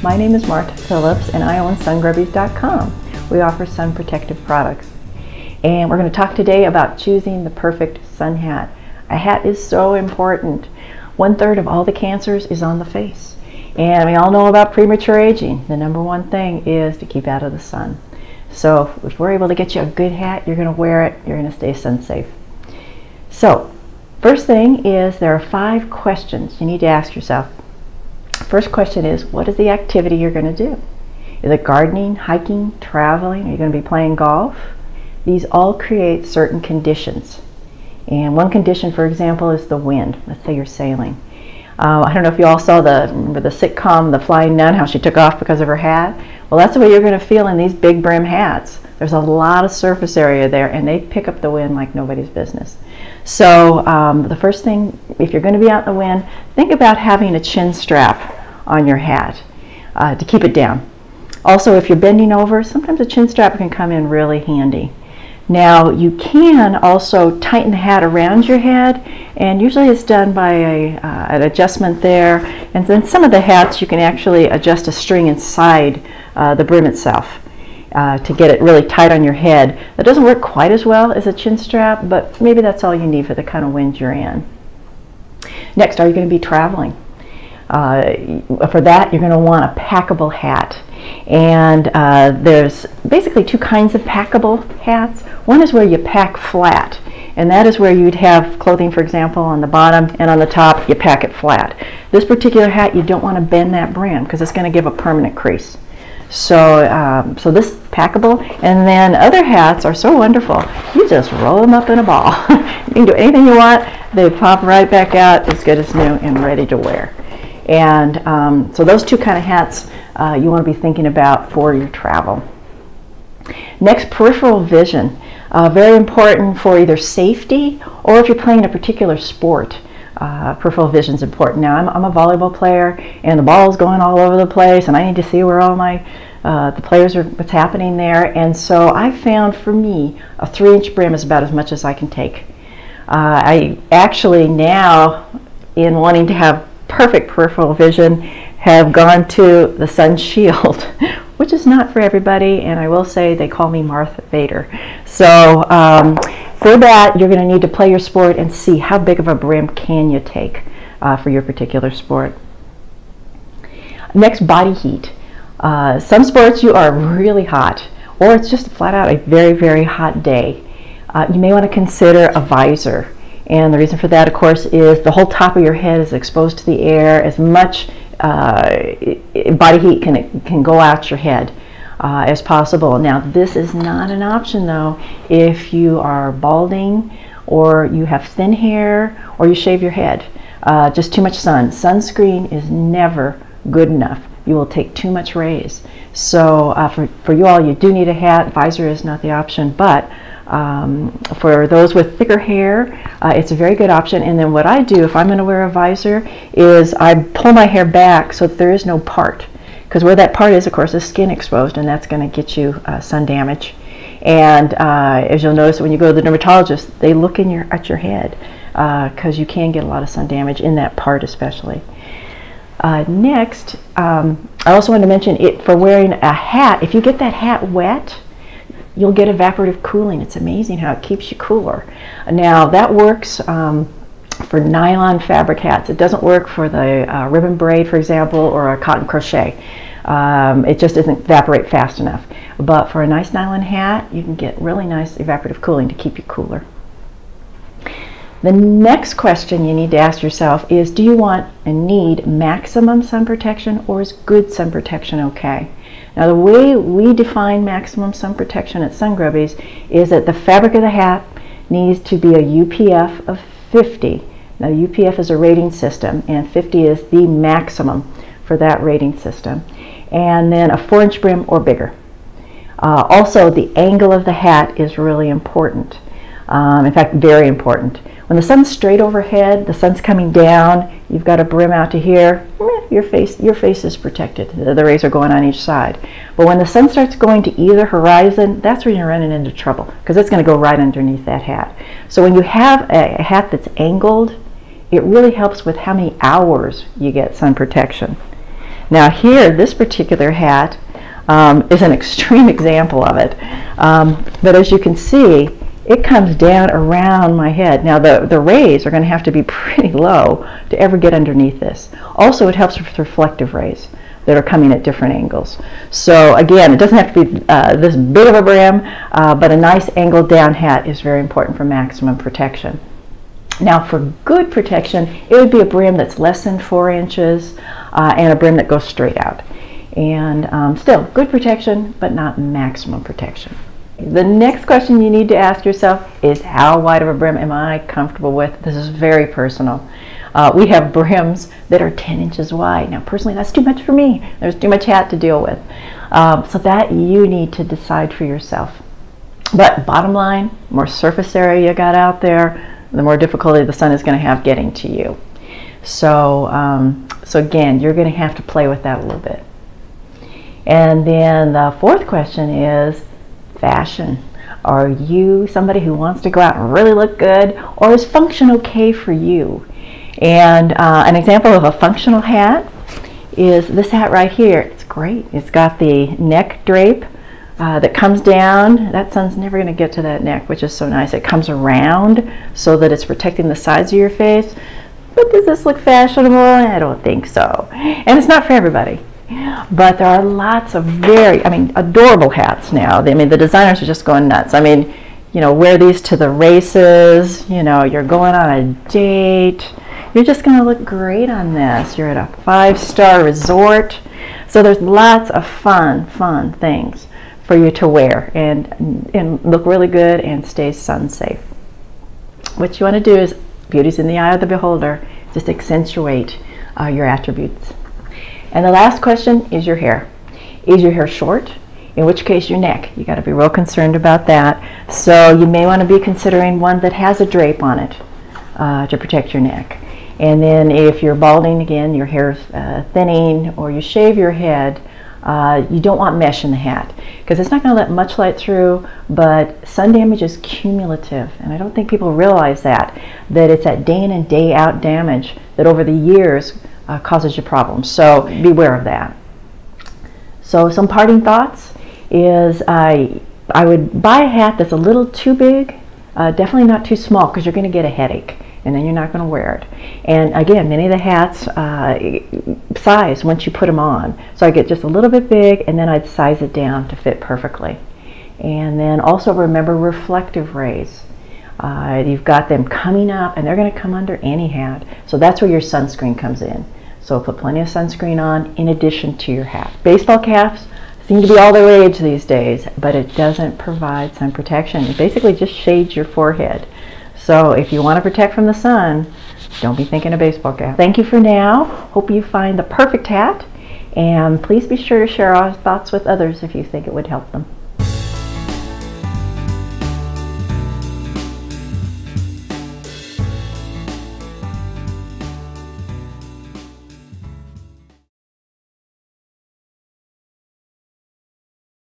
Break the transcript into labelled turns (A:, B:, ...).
A: My name is Martha Phillips and I own Sungrubbies.com. We offer sun protective products. And we're going to talk today about choosing the perfect sun hat. A hat is so important. 1/3 of all the cancers is on the face. And we all know about premature aging. The number one thing is to keep out of the sun. So if we're able to get you a good hat, you're going to wear it, you're going to stay sun safe. So first thing is there are 5 questions you need to ask yourself. First question is, what is the activity you're going to do? Is it gardening, hiking, traveling? Are you going to be playing golf? These all create certain conditions. And one condition, for example, is the wind. Let's say you're sailing. I don't know if you all saw remember the sitcom, The Flying Nun, how she took off because of her hat? Well, that's the way you're going to feel in these big brim hats. There's a lot of surface area there, and they pick up the wind like nobody's business. So the first thing, if you're going to be out in the wind, think about having a chin strap on your hat to keep it down. Also, if you're bending over, sometimes a chin strap can come in really handy. Now, you can also tighten the hat around your head, and usually it's done by an adjustment there. And then some of the hats, you can actually adjust a string inside the brim itself to get it really tight on your head. That doesn't work quite as well as a chin strap, but maybe that's all you need for the kind of wind you're in. Next, are you going to be traveling? For that, you're going to want a packable hat. And there's basically 2 kinds of packable hats. One is where you pack flat, and that is where you'd have clothing, for example, on the bottom, and on the top you pack it flat. This particular hat, you don't want to bend that brim because it's going to give a permanent crease. So, so this is packable. And then other hats are so wonderful, you just roll them up in a ball. You can do anything you want. They pop right back out as good as new and ready to wear. And so those 2 kind of hats you want to be thinking about for your travel. Next, peripheral vision. Very important for either safety or if you're playing a particular sport. Peripheral vision is important. Now, I'm a volleyball player, and the ball's going all over the place, and I need to see where all my the players are, what's happening there. And so I found, for me, a 3-inch brim is about as much as I can take. I actually now, in wanting to have perfect peripheral vision, have gone to the sun shield, which is not for everybody, and I will say they call me Martha Vader. So for that, you're going to need to play your sport and see how big of a brim can you take for your particular sport. Next, body heat. Some sports you are really hot, or it's just flat out a very, very hot day. You may want to consider a visor. And the reason for that, of course, is the whole top of your head is exposed to the air. As much body heat can go out your head as possible. Now, this is not an option, though, if you are balding, or you have thin hair, or you shave your head. Just too much sun. Sunscreen is never good enough. You will take too much rays. So for you all, you do need a hat. Visor is not the option, but for those with thicker hair, it's a very good option. And then what I do if I'm going to wear a visor is I pull my hair back so that there is no part, because where that part is, of course, is skin exposed, and that's going to get you sun damage. And as you'll notice, when you go to the dermatologist, they look at your head because you can get a lot of sun damage in that part especially. Next, I also want to mention it for wearing a hat. If you get that hat wet, you'll get evaporative cooling. It's amazing how it keeps you cooler. Now, that works for nylon fabric hats. It doesn't work for the ribbon braid, for example, or a cotton crochet. It just doesn't evaporate fast enough. But for a nice nylon hat, you can get really nice evaporative cooling to keep you cooler. The next question you need to ask yourself is, do you want and need maximum sun protection, or is good sun protection okay? Now, the way we define maximum sun protection at Sungrubbies is that the fabric of the hat needs to be a UPF of 50. Now, UPF is a rating system, and 50 is the maximum for that rating system. And then a 4-inch brim or bigger. Also, the angle of the hat is really important. In fact, very important. When the sun's straight overhead, the sun's coming down, you've got a brim out to here, your face is protected. The rays are going on each side. But when the sun starts going to either horizon, that's when you're running into trouble, because it's going to go right underneath that hat. So when you have a hat that's angled, it really helps with how many hours you get sun protection. Now here, this particular hat is an extreme example of it. But as you can see, it comes down around my head. Now the rays are going to have to be pretty low to ever get underneath this. Also, it helps with reflective rays that are coming at different angles. So again, it doesn't have to be this big of a brim, but a nice angled down hat is very important for maximum protection. Now for good protection, it would be a brim that's less than 4 inches and a brim that goes straight out. And still good protection, but not maximum protection. The next question you need to ask yourself is, how wide of a brim am I comfortable with? This is very personal. We have brims that are 10 inches wide. Now personally, that's too much for me. There's too much hat to deal with. So that you need to decide for yourself. But bottom line, more surface area you got out there, the more difficulty the sun is going to have getting to you. So, so again, you're going to have to play with that a little bit. And then the fourth question is fashion. Are you somebody who wants to go out and really look good, or is function okay for you? And an example of a functional hat is this hat right here. It's great. It's got the neck drape that comes down. That sun's never going to get to that neck, which is so nice. It comes around so that it's protecting the sides of your face. But does this look fashionable? I don't think so. And it's not for everybody. But there are lots of very, adorable hats now. The designers are just going nuts. Wear these to the races. You're going on a date. You're just going to look great on this. You're at a 5-star resort. So there's lots of fun things for you to wear and look really good and stay sun safe. What you want to do is, beauty's in the eye of the beholder, just accentuate your attributes. And the last question is your hair. Is your hair short? In which case your neck. You got to be real concerned about that. So you may want to be considering one that has a drape on it to protect your neck. And then if you're balding, again, your hair's thinning, or you shave your head, you don't want mesh in the hat because it's not going to let much light through, but sun damage is cumulative. And I don't think people realize that it's that day in and day out damage that over the years causes you problems. So beware of that. So some parting thoughts is I would buy a hat that's a little too big, definitely not too small, because you're going to get a headache and then you're not going to wear it. And again, many of the hats size once you put them on. So I get just a little bit big and then I'd size it down to fit perfectly. And then also remember reflective rays. You've got them coming up and they're going to come under any hat. So that's where your sunscreen comes in. So put plenty of sunscreen on in addition to your hat. Baseball caps seem to be all the rage these days, but it doesn't provide sun protection. It basically just shades your forehead. So if you want to protect from the sun, don't be thinking of baseball cap. Thank you for now. Hope you find the perfect hat, and please be sure to share our thoughts with others if you think it would help them.